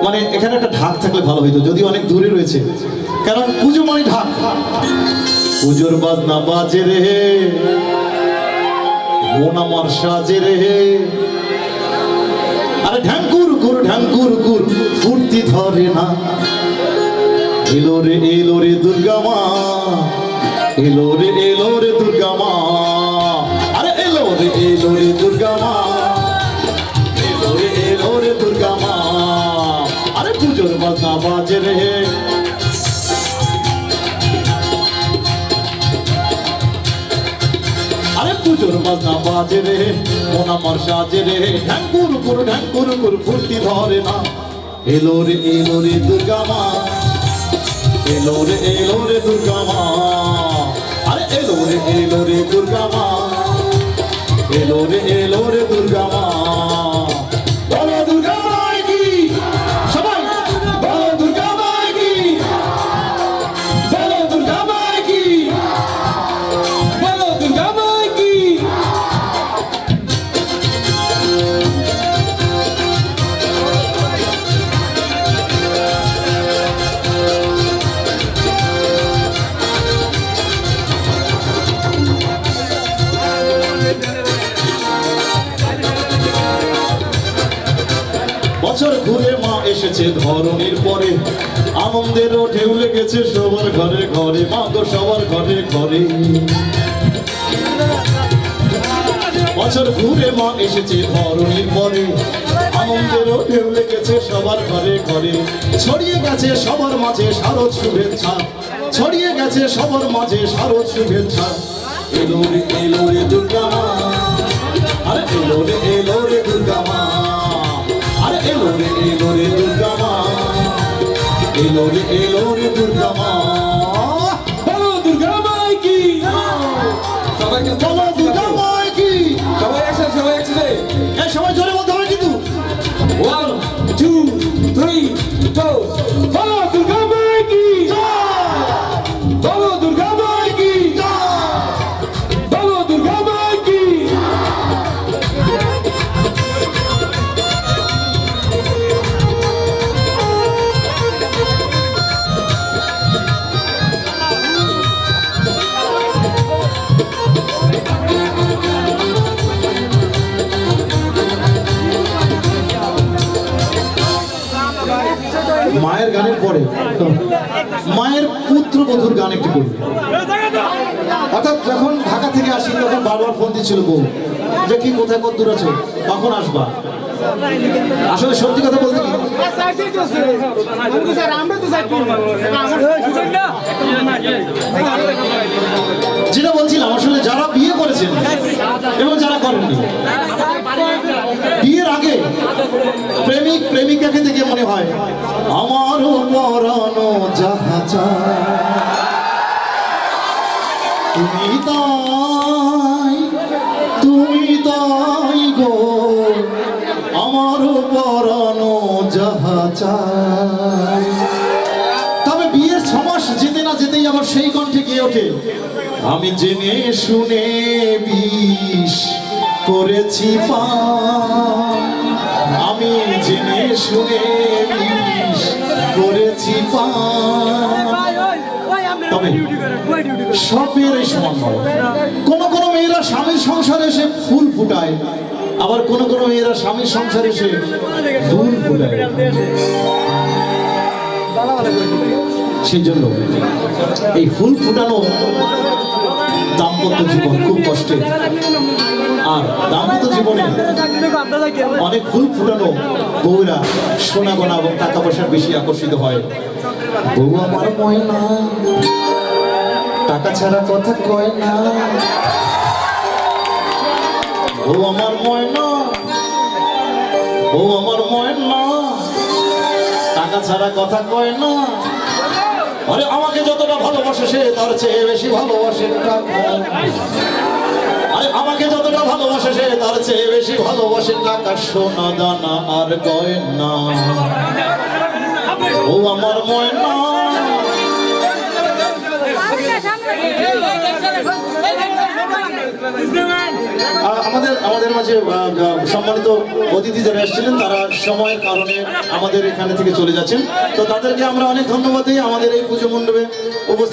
মানে এখানে একটা ঢাক থাকলে ভালো হইতো, যদি অনেক দূরে রয়েছে, কারণ পুজো মানে ঢাক। পুজোর বাজনা বাজে রে, মন আমার সাজে রে, আরে ঢ্যাঙ্কুর গুর ফুর্তি ধরে না। এলো রে দুর্গা মা, এলো রে দুর্গা মা, আরে এলো রে দুর্গা মা, এলো রে দুর্গা মা, আরে পুজোর বাজনা বাজে রে। আরে পুজোর বাজনা বাজে রে, মন আমার সাজে রে, ঢ্যাঙ্কুর গুর ফুর্তি ধরে না। এলো রে দুর্গা মা, এলো রে দুর্গা মা, আরে এলো রে দুর্গা মা, এলো রে দুর্গা মা। বলো দুর্গা মাই কি, সবাই বলো দুর্গা মাই কি, বলো দুর্গা মাই কি, বলো দুর্গা মাই কি। বছর ঘুরে মা এসেছে ধরণীর পরে, আনন্দেরও ঢেউ লেগেছে সবার ঘরে ঘরে, মা গো সবার ঘরে ঘরে। বছর ঘুরে মা এসেছে ধরণীর পরে, আনন্দেরও ঢেউ লেগেছে সবার ঘরে ঘরে। ছড়িয়ে গেছে সবার মাঝে শারদ শুভেচ্ছা, ছড়িয়ে গেছে সবার মাঝে শারদ শুভেচ্ছা। এলো রে দুর্গা মা, আরে এলো রে দুর্গা মা, আরে এলো রে দুর্গা মা, এলো রে দুর্গা মা। বলো দুর্গা মাই কি, সবাইকে বলো দুর্গা মাই কি, সবাই একসাথে এই সবাই জোরে বলতে হবে কিন্তু। 1 2 3 go, বলো দুর্গা মাই কি, বলো দুর্গা মাই কি, বলো দুর্গা মাই কি। মায়ের গানের পরে মায়ের পুত্রবধূর গান একটু করি। অর্থাৎ যখন ঢাকা থেকে আসি তখন বারবার ফোন দিচ্ছিল বউ যে কি কোথায় কত দূর আছে, কখন আসবা। আসলে সত্যি কথা বলতে কি, যেটা বলছিলাম আসলে যারা বিয়ে করেছেন এবং যারা করেননি, বিয়ের আগে প্রেমিক প্রেমিকাকে দেখে মনে হয় আমারও পরানো যাহা চায় তুমি তাই গো, আমারও পরানো যাহা চায়। তবে বিয়ের 6 মাস যেতে না যেতেই আবার সেই কণ্ঠে গিয়ে ওঠে, আমি জেনে শুনে বিষ করেছি পান, আমি জেনে শুনে বিষ করেছি পান। তবে সব মেয়েরাই সমান নয়, কোন মেয়েরা স্বামীর সংসারে এসে ফুল ফুটায়, আবার কোন মেয়েরা স্বামীর সংসারে এসে ফুল ফুটায়। সেই জন্য এই ফুল ফুটানো দাম্পত্য জীবন খুব কষ্টের, আর দাম্পত্য জীবনে অনেক ফুল ফুটানো বউরা সোনা গয়না এবং টাকা পয়সা বেশি আকর্ষিত হয়। বউ আমার ময়না, টাকা ছাড়া কথা কয় না, বউ আমার ময়না, বউ আমার ময়না, টাকা ছাড়া কথা কয় না। আরে আমাকে যতটা ভালোবাসে সে তার চেয়ে বেশি ভালোবাসে টাকা, আরে আমাকে যতটা ভালোবাসে সে তার চেয়ে বেশি ভালোবাসে টাকা, সোনা দানা আর গয়না। ও আমার ময়না, আমাদের মাঝে সম্মানিত অতিথি যারা এসেছিলেন তারা সময়ের কারণে আমাদের এখানে থেকে চলে যাচ্ছেন, তো তাদেরকে আমরা অনেক ধন্যবাদ দিই আমাদের এই পুজো মণ্ডপে উপস্থিত